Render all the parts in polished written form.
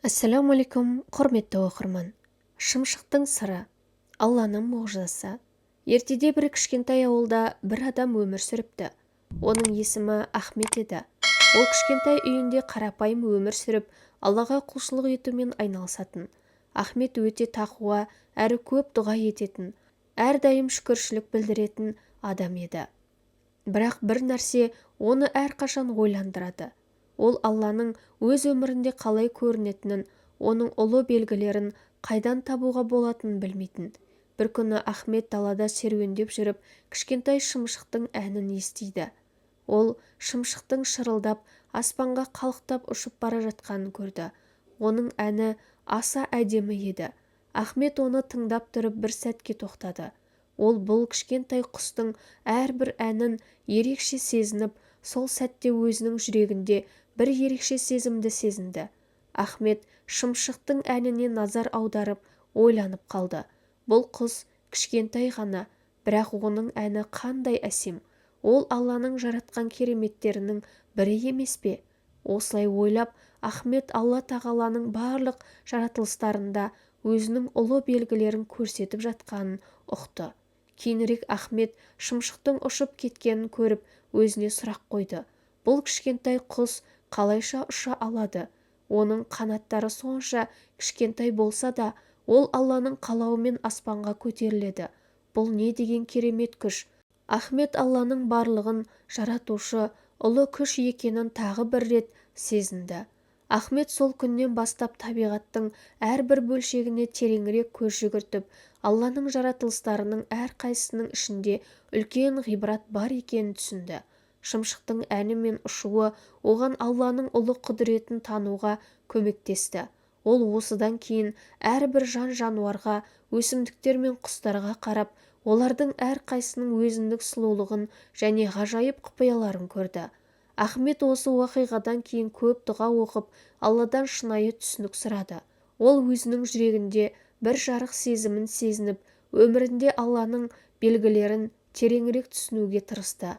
Ассалаумалейкум, құрметті оқырман. Шымшықтың сыры, Алланың мұғжизасы. Ертеде бір кішкентай ауылда бір адам өмір сүріпті. Оның есімі Ахмет еді. Ол кішкентай үйінде қарапайым өмір сүріп, Аллаға құлшылық етумен айналысатын. Ахмет өте тақуа, әрі көп дұға ететін, әрдайым шүкіршілік білдіретін адам еді. Бірақ бір нәрсе оны әрқашан ойландырады. Ол Алланың өз өмірінде қалай көрінетінін, оның ұлы белгілерін қайдан табуға болатынын білмейтін. Бір күні Ахмет далада серуендеп жүріп, кішкентай шымшықтың әнін естиді. Ол шымшықтың шырылдап, аспанға қалықтап ұшып бара жатқанын көрді. Оның әні аса әдемі еді. Ахмет оны тыңдап тұрып бір сәтке тоқтады. Ол бұл кішкентай құстың әрбір әнін ерекше сезініп, сол сәтте өзінің жүрегінде бір ерекше сезімді сезінді. Ахмет шымшықтың әніне назар аударып, ойланып қалды. Бұл құс кішкентай ғана, бірақ оның әні қандай әсем. Ол Алланың жаратқан кереметтерінің бірі емес пе? Осылай ойлап, Ахмет Алла тағаланың барлық жаратылыстарында өзінің ұлы белгілерін көрсетіп жатқанын ұқты. Кейінірек Ахмет шымшықтың ұшып кеткенін көріп, өзіне сұрақ қойды. Бұл кішкентай құс қалайша ұша алады? Оның қанаттары сонша кішкентай болса да, ол Алланың қалауымен аспанға көтеріледі. Бұл не деген керемет күш? Ахмет Алланың барлығын жаратушы ұлы күш екенін тағы бір рет сезінді. Ахмет сол күннен бастап табиғаттың әрбір бөлшегіне тереңірек көз жүгіртіп, Алланың жаратылыстарының әрқайсысының ішінде үлкен ғибрат бар екенін түсінді. Шымшықтың әні мен ұшуы оған Алланың ұлы құдіретін тануға көмектесті. Ол осыдан кейін әрбір жан-жануарға, өсімдіктер мен құстарға қарап, олардың әрқайсының өзіндік сұлулығын және ғажайып құпияларын көрді. Ахмет осы уақиғадан кейін көп дұға оқып, Алладан шынайы түсінік сұрады. Ол өзінің жүрегінде бір жарық сезімін сезініп, өмірінде Алланың белгілерін тереңірек түсінуге тырысты.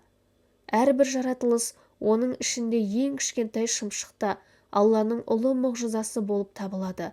Әрбір жаратылыс, оның ішінде ең кішкентай шымшықта Алланың ұлы мұғжизасы болып табылады.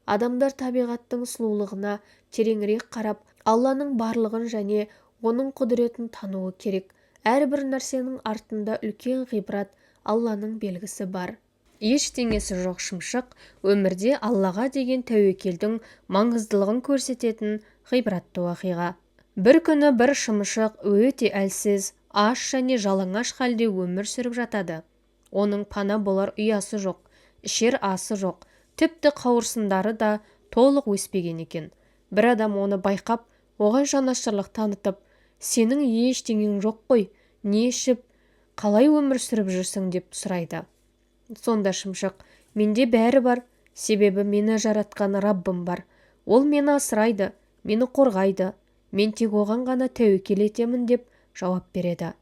Адамдар табиғаттың сұлулығына тереңірек қарап, Алланың барлығын және оның құдіретін тануы керек. Әрбір нәрсенің артында үлкен ғибрат, Алланың белгісі бар. Ештеңесі жоқ шымшық өмірде Аллаға деген тәуекелдің маңыздылығын көрсететін ғибратты уақиға. Бір күні бір шымшық өте әлсіз, аш және жалаңаш халде өмір сүріп жатады. Оның пана болар ұясы жоқ, ішер асы жоқ, тіпті қауырсындары да толық өспеген екен. Бір адам оны байқап, оған жанашырлық танытып, «Сенің ештеңең жоқ қой, не ішіп, қалай өмір сүріп жүрсің?» деп сұрайды. Сонда шымшық: «Менде бәрі бар, себебі мені жаратқан Раббым бар. Ол мені асырайды, мені қорғайды, мен тек оған ғана тәуекел етемін» деп жауап береді.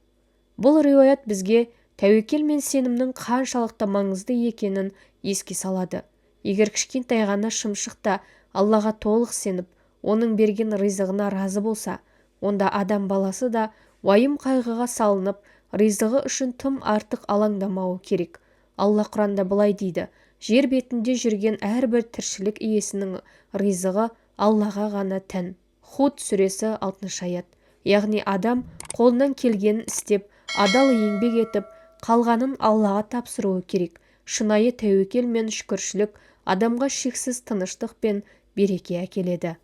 Бұл риуаят бізге тәуекел мен сенімнің қаншалықты маңызды екенін еске салады. Егер кішкентай ғана шымшық та Аллаға толық сеніп, оның берген ризығына разы болса, онда адам баласы да уайым қайғыға салынып, ризығы үшін тым артық алаңдамауы керек. Алла Құранда былай дейді: «Жер бетінде жүрген әрбір тіршілік иесінің ризығы Аллаға ғана тән». Худ сүресі 6 аят. Яғни адам қолынан келгенін істеп, адал еңбек етіп, қалғанын Аллаға тапсыруы керек. Шынайы тәуекел мен шүкіршілік адамға шексіз тыныштық пен береке әкеледі.